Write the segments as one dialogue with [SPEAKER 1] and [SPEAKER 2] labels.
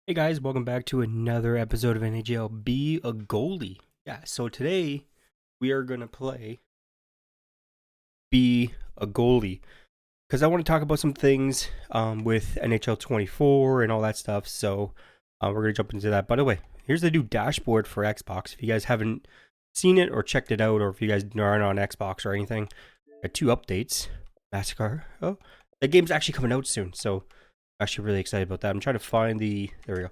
[SPEAKER 1] Hey guys, welcome back to another episode of NHL Be a Goalie. Yeah, so today we are going to play Be a Goalie because I want to talk about some things with NHL 24 and all that stuff. So we're going to jump into that. By the way, here's the new dashboard for Xbox. If you guys haven't seen it or checked it out, or if you guys aren't on Xbox or anything, got two updates. Massacre. Oh, the game's actually coming out soon, so I'm actually really excited about that. I'm trying to find the. There we go.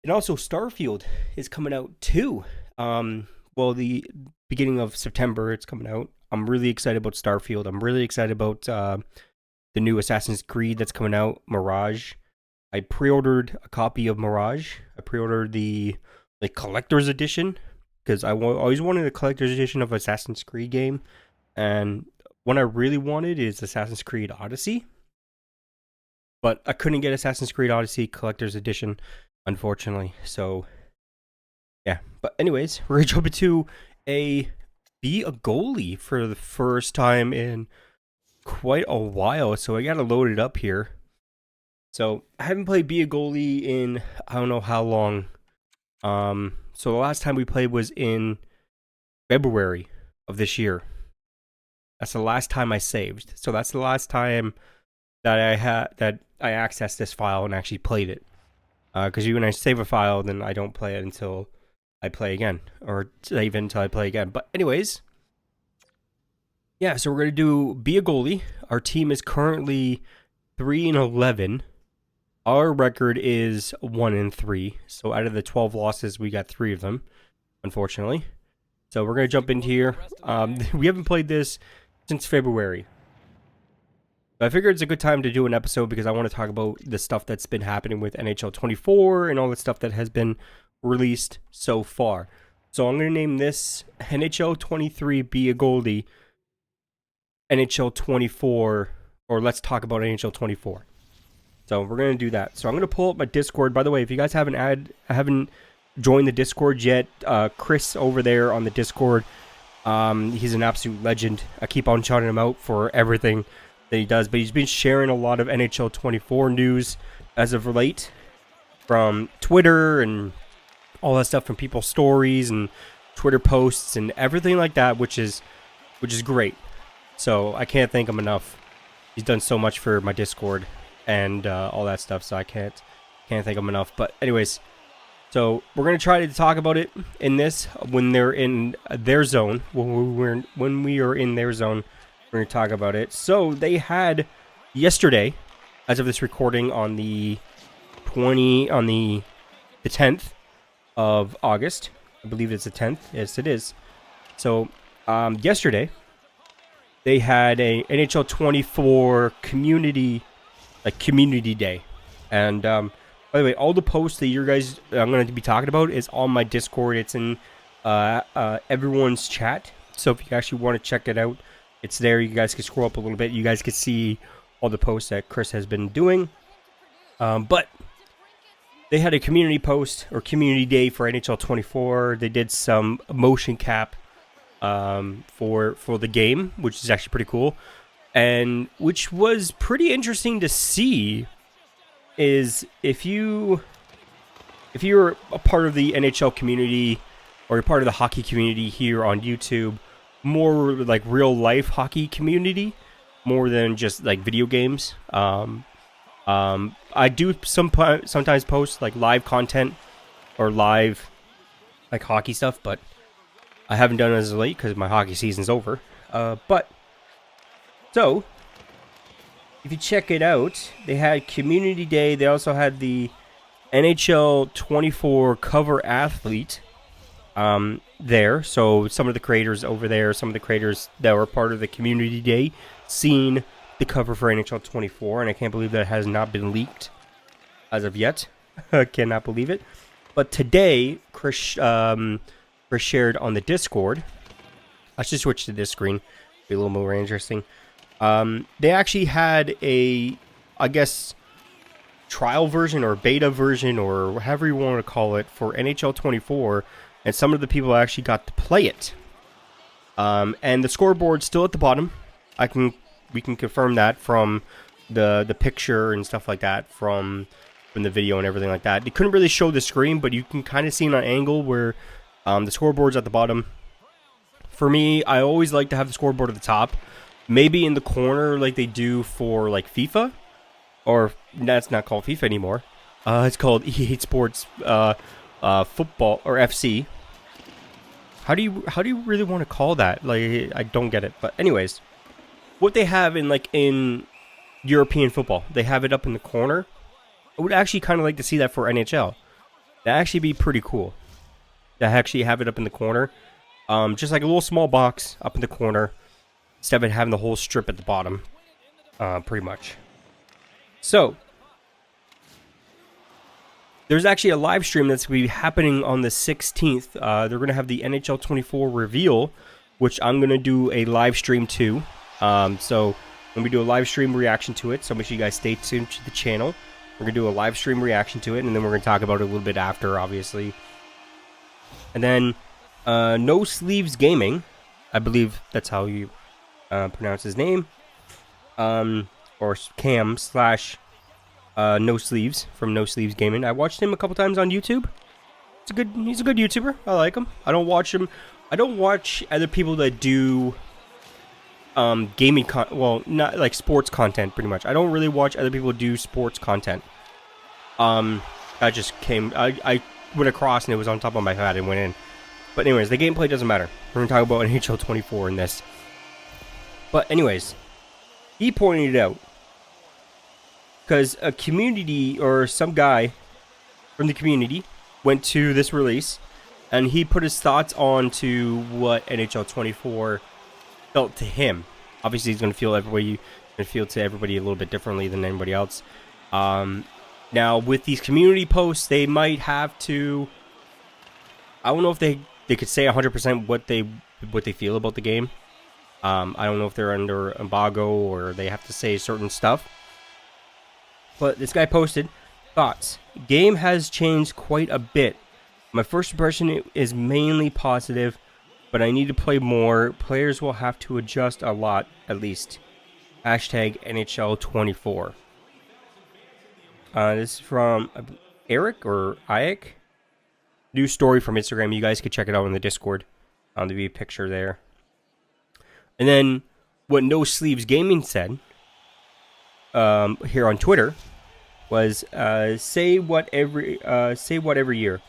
[SPEAKER 1] And also, Starfield is coming out too. Well, the beginning of September, it's coming out. I'm really excited about Starfield. I'm really excited about the new Assassin's Creed that's coming out, Mirage. I pre-ordered a copy of Mirage. I pre-ordered the collector's edition because I always wanted a collector's edition of Assassin's Creed game, and what I really wanted is Assassin's Creed Odyssey, but I couldn't get Assassin's Creed Odyssey collector's edition, unfortunately. So yeah, but anyways, we're gonna jump into be a goalie for the first time in quite a while. So I gotta load it up here. So I haven't played be a goalie in I don't know how long. So the last time we played was in February of this year. That's the last time I saved. So that's the last time that I accessed this file and actually played it. Because when I save a file, then I don't play it until I play again, or save it until I play again. But anyways, yeah. So we're gonna do be a goalie. Our team is currently 3-11. Our record is 1-3. So out of the 12 losses, we got 3 of them, unfortunately. So we're gonna jump into here. We haven't played this since February. I figured it's a good time to do an episode because I want to talk about the stuff that's been happening with NHL 24 and all the stuff that has been released so far. So I'm going to name this NHL 23 Be a Goalie, NHL 24, or let's talk about NHL 24. So we're going to do that. So I'm going to pull up my Discord. By the way, if you guys haven't joined the Discord yet, Chris over there on the Discord, he's an absolute legend. I keep on shouting him out for everything that he does, but he's been sharing a lot of NHL 24 news as of late from Twitter and all that stuff, from people's stories and Twitter posts and everything like that, which is great. So I can't thank him enough. He's done so much for my Discord and all that stuff, so I can't thank him enough. But anyways, so we're gonna try to talk about it in this when they're in their zone. When we are in their zone, we're going to talk about it. So they had yesterday, as of this recording, on the 10th of August. I believe it's the 10th. Yes, it is. So yesterday, they had a NHL 24 community day. And by the way, all the posts that you guys I'm going to be talking about is on my Discord. It's in everyone's chat. So if you actually want to check it out, it's there. You guys can scroll up a little bit. You guys can see all the posts that Chris has been doing. But they had a community post or community day for NHL 24. They did some motion cap for the game, which is actually pretty cool. And which was pretty interesting to see is if you're a part of the NHL community or you're part of the hockey community here on YouTube, more like real life hockey community, more than just like video games. I do sometimes post like live content or live like hockey stuff, but I haven't done it as of late because my hockey season's over. But so if you check it out, they had community day. They also had the NHL 24 cover athlete there. So some of the creators over there, some of the creators that were part of the community day, seen the cover for NHL 24, and I can't believe that it has not been leaked as of yet. I cannot believe it. But today, Chris shared on the Discord. I should switch to this screen, be a little more interesting. They actually had a, I guess, trial version or beta version or however you want to call it for NHL 24. And some of the people actually got to play it. And the scoreboard's still at the bottom. We can confirm that from the picture and stuff like that from from the video and everything like that. They couldn't really show the screen, but you can kind of see on an angle where the scoreboard's at the bottom. For me, I always like to have the scoreboard at the top, maybe in the corner like they do for like FIFA, or that's not called FIFA anymore. It's called EA Sports Football or FC. How do you really want to call that? Like, I don't get it. But anyways, what they have in European football, they have it up in the corner. I would actually kind of like to see that for NHL. That'd actually be pretty cool. To actually have it up in the corner. Just like a little small box up in the corner, instead of having the whole strip at the bottom. Pretty much. So, there's actually a live stream that's going to be happening on the 16th. They're going to have the NHL 24 reveal, which I'm going to do a live stream too. So, when we do a live stream reaction to it, so make sure you guys stay tuned to the channel. We're going to do a live stream reaction to it, and then we're going to talk about it a little bit after, obviously. And then, No Sleeves Gaming, I believe that's how you pronounce his name, or Cam / No Sleeves from No Sleeves Gaming. I watched him a couple times on YouTube. He's a good YouTuber. I like him. I don't watch him. I don't watch other people that do gaming well, not like sports content pretty much. I don't really watch other people do sports content. I just came I went across and it was on top of my head and went in. But anyways, the gameplay doesn't matter. We're going to talk about NHL 24 in this. But anyways, he pointed it out. Because a community, or some guy from the community, went to this release. And he put his thoughts on to what NHL 24 felt to him. Obviously, he's going to feel to everybody a little bit differently than anybody else. Now, with these community posts, they might have to... I don't know if they could say 100% what they feel about the game. I don't know if they're under embargo or they have to say certain stuff. But this guy posted, thoughts. Game has changed quite a bit. My first impression is mainly positive, but I need to play more. Players will have to adjust a lot, at least. Hashtag NHL 24. This is from Eric or Iyek. New story from Instagram. You guys could check it out in the Discord. There'll be a picture there. And then what No Sleeves Gaming said here on Twitter was say what every year.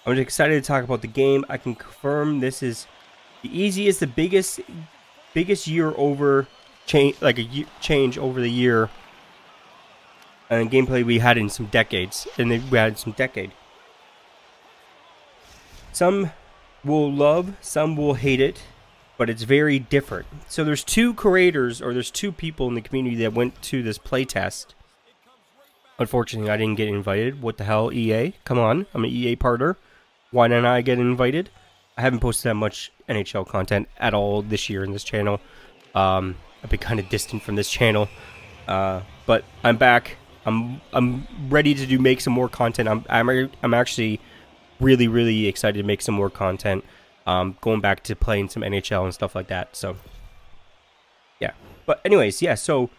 [SPEAKER 1] I'm just excited to talk about the game. I can confirm this is the easiest, the biggest year over change, like change over the year and gameplay we had in some decades, Some will love, some will hate it, but it's very different. So there's two creators, or there's two people in the community that went to this playtest. Unfortunately, I didn't get invited. What the hell, EA? Come on, I'm an EA partner. Why didn't I get invited? I haven't posted that much NHL content at all this year in this channel. I've been kind of distant from this channel, but I'm back. I'm ready to make some more content. I'm actually really excited to make some more content. Going back to playing some NHL and stuff like that. So yeah. But anyways, yeah. So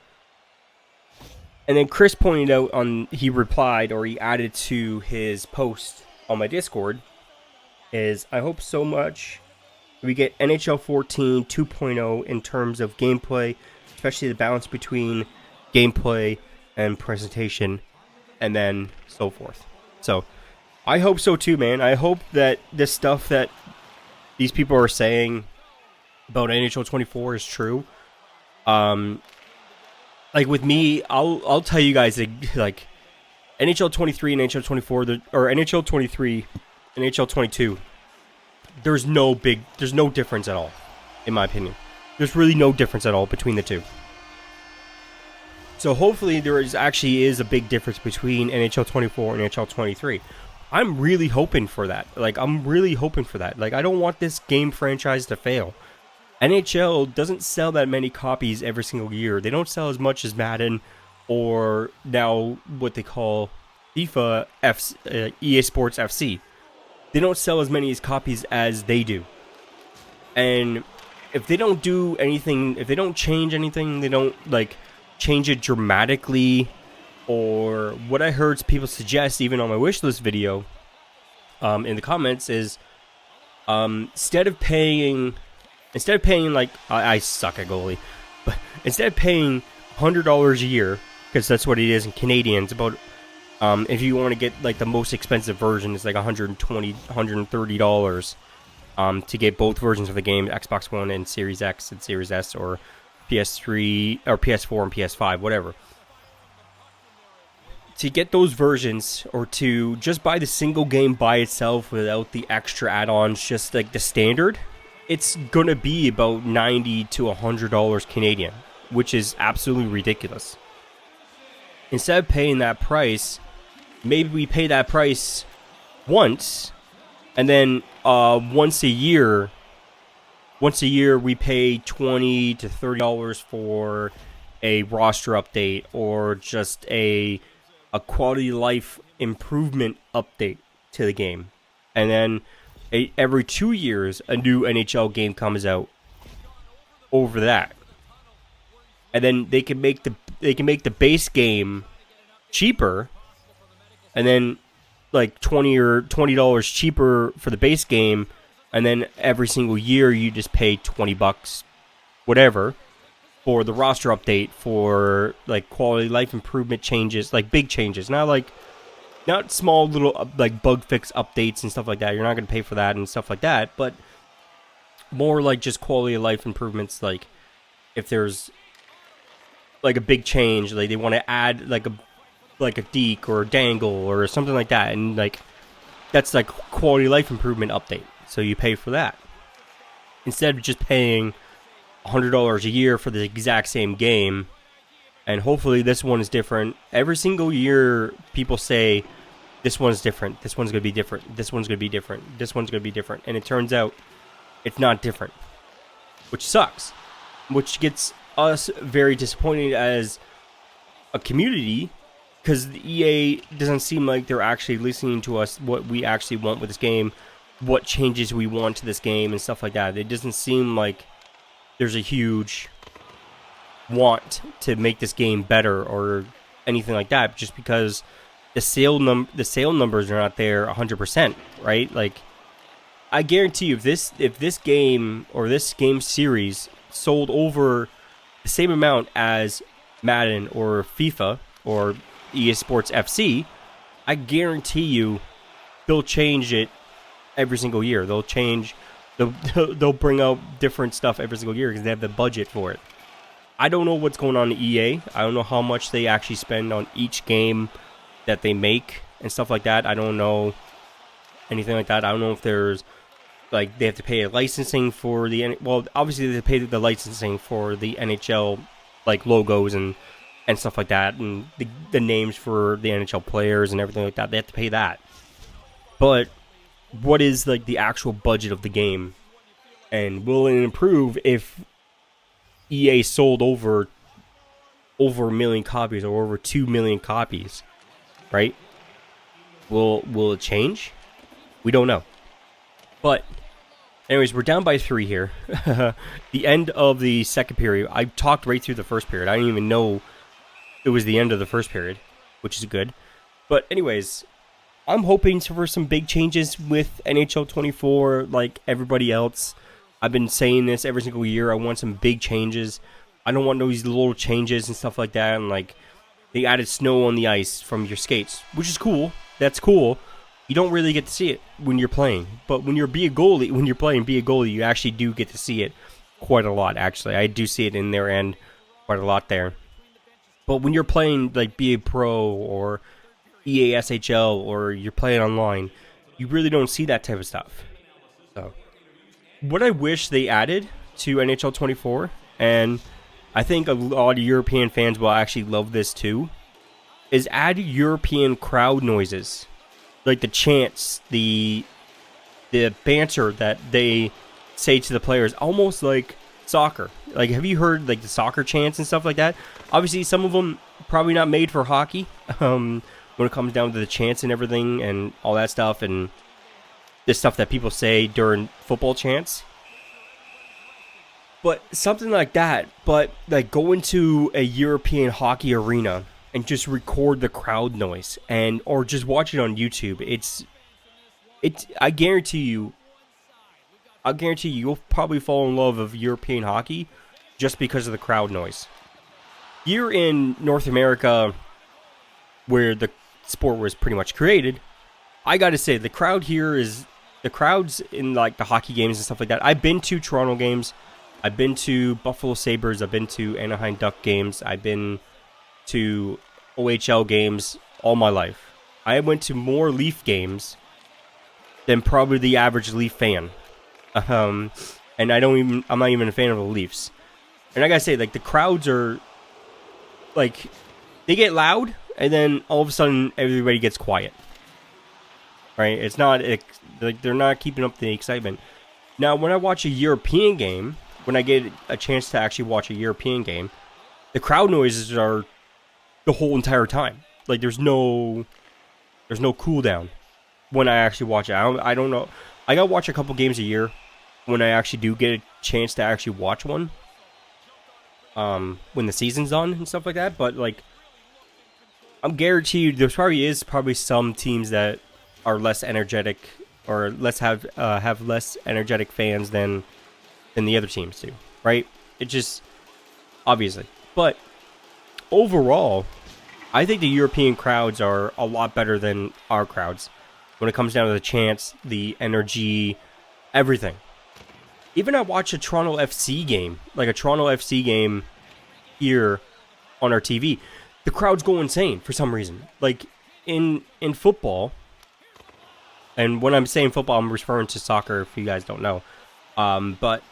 [SPEAKER 1] and then Chris pointed out he replied, or he added to his post on my Discord, is I hope so much we get NHL 14 2.0 in terms of gameplay, especially the balance between gameplay and presentation, and then so forth. So I hope so too, man. I hope that this stuff that these people are saying about NHL 24 is true. Like with me, I'll tell you guys like NHL 23 and NHL 24, or NHL 23 and NHL 22. There's no difference at all, in my opinion. There's really no difference at all between the two. So hopefully there actually is a big difference between NHL 24 and NHL 23. I'm really hoping for that. Like, I don't want this game franchise to fail. NHL doesn't sell that many copies every single year. They don't sell as much as Madden, or now what they call FIFA EA Sports FC. They don't sell as many copies as they do. And if they don't do anything, if they don't change anything, they don't like change it dramatically or what I heard people suggest, even on my wish list video, in the comments, is instead of paying like I suck at Goalie, but instead of paying $100 a year, because that's what it is in Canadian, it's about if you want to get like the most expensive version, it's like $120, $130 to get both versions of the game, Xbox One and Series X and Series S, or PS3 or PS4 and PS5, whatever. To get those versions, or to just buy the single game by itself without the extra add-ons, just like the standard, it's gonna be about $90 to $100 Canadian, which is absolutely ridiculous. Instead of paying that price, maybe we pay that price once, and then once a year we pay $20 to $30 for a roster update, or just a quality of life improvement update to the game. And then every 2 years a new NHL game comes out over that. And then they can make the base game cheaper, and then like $20 cheaper for the base game, and then every single year you just pay $20, whatever, for the roster update, for like quality life improvement changes, like big changes, not small little like bug fix updates and stuff like that. You're not going to pay for that and stuff like that, but more like just quality of life improvements. Like if there's like a big change, like they want to add like a deke or a dangle or something like that, and like that's like quality of life improvement update, so you pay for that instead of just paying $100 a year for the exact same game. And hopefully this one is different. Every single year people say this one's different, this one's going to be different, this one's going to be different, this one's going to be different, and it turns out it's not different, which sucks, which gets us very disappointed as a community, because the EA doesn't seem like they're actually listening to us, what we actually want with this game, what changes we want to this game and stuff like that. It doesn't seem like there's a huge want to make this game better or anything like that, just because the sale numbers are not there 100%, right? Like, I guarantee you, if this game or this game series sold over the same amount as Madden or FIFA or EA Sports FC, I guarantee you they'll change it every single year. They'll bring out different stuff every single year because they have the budget for it. I don't know what's going on in EA. I don't know how much they actually spend on each game that they make and stuff like that. I don't know anything like that. I don't know if there's like they have to pay a licensing for obviously they pay the licensing for the NHL like logos and stuff like that, and the names for the NHL players and everything like that. They have to pay that. But what is like the actual budget of the game, and will it improve if EA sold over a million copies or over 2 million copies, right? Will it change? We don't know. But anyways, we're down by 3 here. The end of the second period. I talked right through the first period. I didn't even know it was the end of the first period, which is good. But anyways, I'm hoping for some big changes with NHL 24, like everybody else. I've been saying this every single year. I want some big changes. I don't want those little changes and stuff like that. And like they added snow on the ice from your skates, which is cool. That's cool. You don't really get to see it when you're playing, but when you're playing Be a Goalie, you actually do get to see it quite a lot. Actually, I do see it in their end quite a lot there. But when you're playing like Be a Pro or EA SHL or you're playing online, you really don't see that type of stuff. So, what I wish they added to NHL 24, and I think a lot of European fans will actually love this too, is add European crowd noises. Like the chants, the banter that they say to the players, almost like soccer. Like, have you heard like the soccer chants and stuff like that? Obviously, some of them probably not made for hockey. When it comes down to the chants and everything and all that stuff, and the stuff that people say during football chants. But something like that. But like go into a European hockey arena and just record the crowd noise or just watch it on YouTube. I guarantee you'll probably fall in love with European hockey just because of the crowd noise. Here in North America, where the sport was pretty much created, I gotta say the crowds in like the hockey games and stuff like that. I've been to Toronto games, I've been to Buffalo Sabres, I've been to Anaheim Duck games, I've been to OHL games all my life. I went to more Leaf games than probably the average Leaf fan. And I'm not even a fan of the Leafs. And I gotta say, like, the crowds are, like, they get loud, and then all of a sudden everybody gets quiet. Right? It's not, like, they're not keeping up the excitement. Now, when I watch a European game, when I get a chance to actually watch a European game, the crowd noises are the whole entire time. Like, there's no cool down when I actually watch it. I don't know. I gotta watch a couple games a year when I actually do get a chance to actually watch one. When the season's on and stuff like that. But, like, I'm guaranteed there's probably some teams that are less energetic or have less energetic fans than the other teams do, right? It just obviously. But overall, I think the European crowds are a lot better than our crowds when it comes down to the chants, the energy, everything. Even I watch a Toronto FC game, like a Toronto FC game here on our TV, the crowds go insane for some reason. Like in football, and when I'm saying football, I'm referring to soccer if you guys don't know. But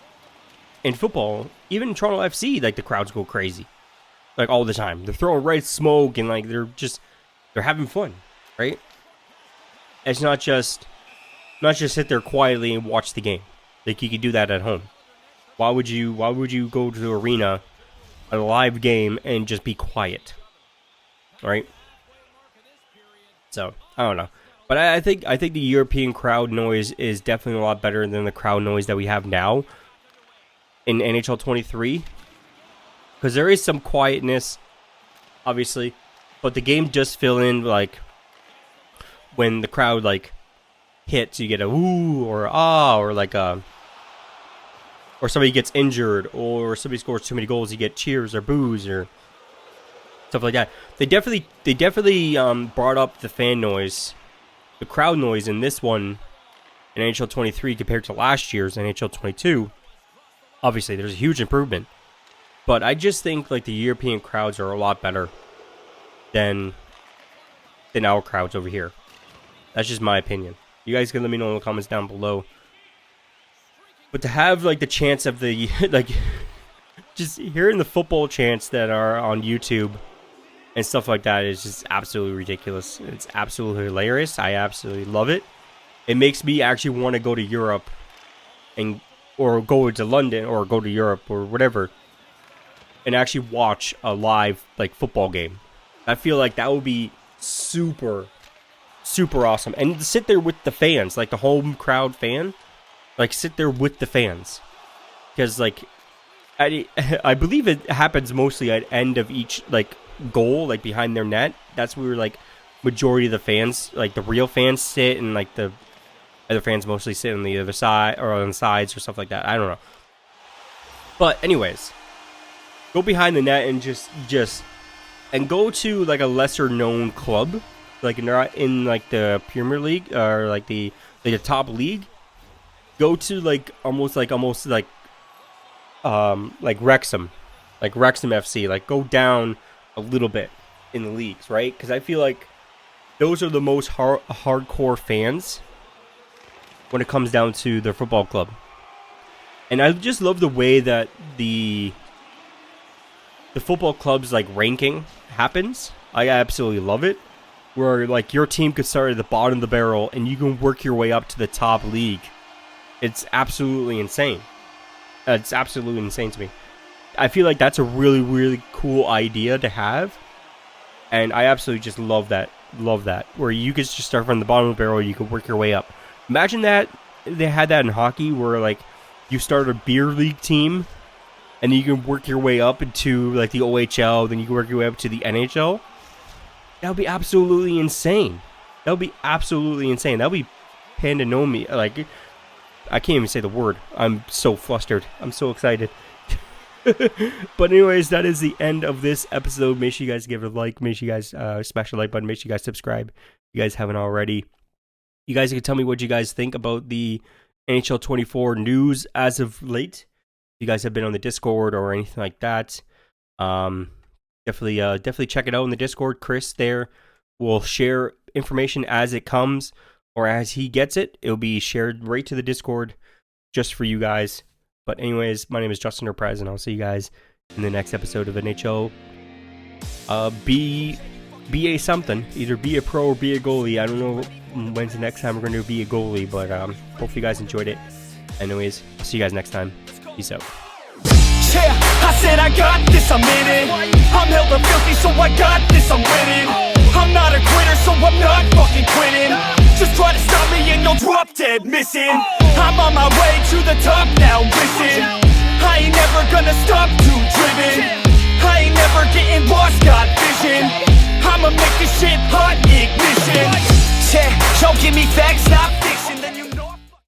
[SPEAKER 1] in football, even in Toronto FC, like the crowds go crazy, like all the time. They're throwing red smoke and like they're having fun, right? It's not just sit there quietly and watch the game. Like you could do that at home. Why would you go to the arena, a live game, and just be quiet? Right? So I don't know, but I think the European crowd noise is definitely a lot better than the crowd noise that we have now in NHL 23, because there is some quietness, obviously, but the game does fill in like when the crowd like hits, you get a ooh or ah or like a. Or somebody gets injured, or somebody scores too many goals, you get cheers or boos or stuff like that. They definitely brought up the fan noise, the crowd noise in this one in NHL 23 compared to last year's NHL 22. Obviously, there's a huge improvement, but I just think like the European crowds are a lot better than our crowds over here. That's just my opinion. You guys can let me know in the comments down below. But to have like the chance of the like just hearing the football chants that are on YouTube and stuff like that is just absolutely ridiculous. It's absolutely hilarious. I absolutely love it. It makes me actually want to go to Europe or go to London or go to Europe or whatever and actually watch a live like football game. I feel like that would be super awesome. And to sit there with the fans, like the home crowd fan. Like, sit there with the fans. Because, like, I believe it happens mostly at end of each, like, goal, like, behind their net. That's where, like, majority of the fans, like, the real fans sit, and, like, the other fans mostly sit on the other side, or on the sides, or stuff like that. I don't know. But, anyways, go behind the net and just, and go to, like, a lesser-known club. Like, not in, like, the Premier League, or, like, the top league. Go to almost like Wrexham FC. Like go down a little bit in the leagues, right? Because I feel like those are the most hardcore fans when it comes down to their football club. And I just love the way that the football club's like ranking happens. I absolutely love it. Where like your team could start at the bottom of the barrel and you can work your way up to the top league. It's absolutely insane. It's absolutely insane to me. I feel like that's a really, really cool idea to have. And I absolutely just love that. Love that. Where you could just start from the bottom of the barrel, you could work your way up. Imagine that they had that in hockey where like you start a beer league team and you can work your way up into like the OHL, then you can work your way up to the NHL. that would be absolutely insane. That would be absolutely insane. That would be pandemonium. Like, I can't even say the word. I'm so flustered. I'm so excited. But anyways, that is the end of this episode. Make sure you guys give it a like. Make sure you guys smash the like button. Make sure you guys subscribe if you guys haven't already. You guys can tell me what you guys think about the NHL 24 news as of late. If you guys have been on the Discord or anything like that, definitely check it out in the Discord. Chris there will share information as it comes, or as he gets it. It'll be shared right to the Discord just for you guys. But anyways, my name is Justin or Prez, and I'll see you guys in the next episode of NHL. Be a something. Either be a pro or be a goalie. I don't know when's the next time we're going to be a goalie, but hopefully you guys enjoyed it. Anyways, I'll see you guys next time. Peace out.
[SPEAKER 2] Yeah, I said I got this, I'm in it. I'm hella filthy, so I got this, I'm winning. I'm not a quitter, so I'm not fucking quitting. Just try to stop me and you'll drop dead missing. I'm on my way to the top now, listen. I ain't never gonna stop, too driven. I ain't never getting lost, got vision. I'ma make this shit hot, ignition. Yeah, y'all give me facts, not fiction.